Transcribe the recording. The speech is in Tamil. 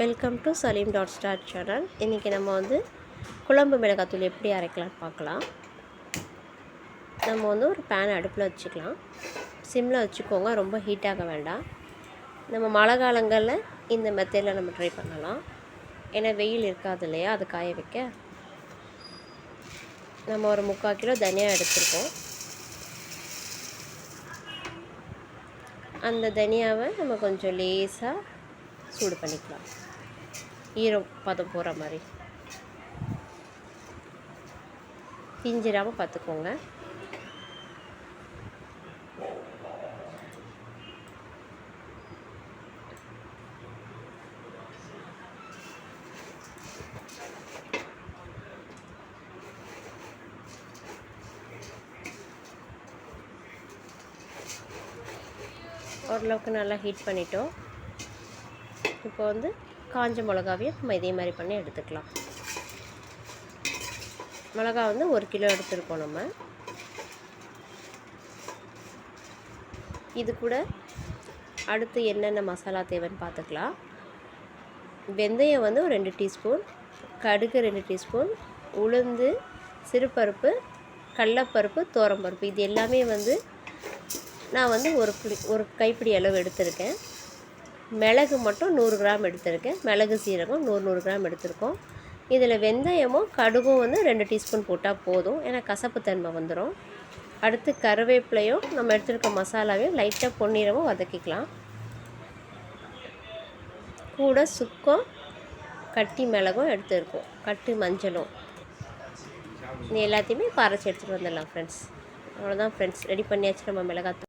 Welcome to salim.start channel. இன்றைக்கி நம்ம குழம்பு மிளகாத்தூள் எப்படி அரைக்கலாம்னு பார்க்கலாம். நம்ம ஒரு பேன் அடுப்பில் வச்சுக்கலாம். சிம்மில் வச்சுக்கோங்க, ரொம்ப ஹீட்டாக வேண்டாம். நம்ம மழை காலங்களில் இந்த மெத்தடில் நம்ம ட்ரை பண்ணலாம். ஏன்னா வெயில் இருக்காது இல்லையா, அது காய வைக்க. நம்ம ஒரு 3/4 கிலோ தனியா எடுத்துருக்கோம். அந்த தனியாவை நம்ம கொஞ்சம் லேசாக சூடு பண்ணிக்கலாம், ஈரம் பதம் போகிற மாதிரி. பிஞ்சிடாமல் பார்த்துக்கோங்க. ஓரளவுக்கு நல்லா ஹீட் பண்ணிட்டோம். இப்போ காஞ்ச மிளகாவையும் நம்ம இதே மாதிரி பண்ணி எடுத்துக்கலாம். மிளகா 1 கிலோ எடுத்துருக்கோம். நம்ம இது கூட அடுத்து என்னென்ன மசாலா தேவைன்னு பார்த்துக்கலாம். வெந்தயம் ஒரு 2 டீஸ்பூன், கடுகு 2 டீஸ்பூன், உளுந்து, சிறுபருப்பு, கடலைப்பருப்பு, துவரம்பருப்பு, இது எல்லாமே நான் ஒரு கைப்பிடி அளவு எடுத்திருக்கேன். மிளகு மட்டும் 100 கிராம் எடுத்திருக்கேன். மிளகு சீரகம் 100 கிராம் எடுத்திருக்கோம். இதில் வெந்தயமும் கடுகும் 2 டீஸ்பூன் போட்டால் போதும், ஏன்னா கசப்பு தன்மை வந்துடும். அடுத்து கருவேப்பிலையும் நம்ம எடுத்துருக்க மசாலாவையும் லைட்டாக பொன்னிறமும் வதக்கிக்கலாம். கூட சுக்கம், கட்டி மிளகும் எடுத்துருக்கோம், கட்டு மஞ்சளும். இது எல்லாத்தையுமே அரைச்சி எடுத்துகிட்டு வந்துடலாம் ஃப்ரெண்ட்ஸ். அவ்வளோதான் ஃப்ரெண்ட்ஸ், ரெடி பண்ணியாச்சு நம்ம மிளகாத்தூள்.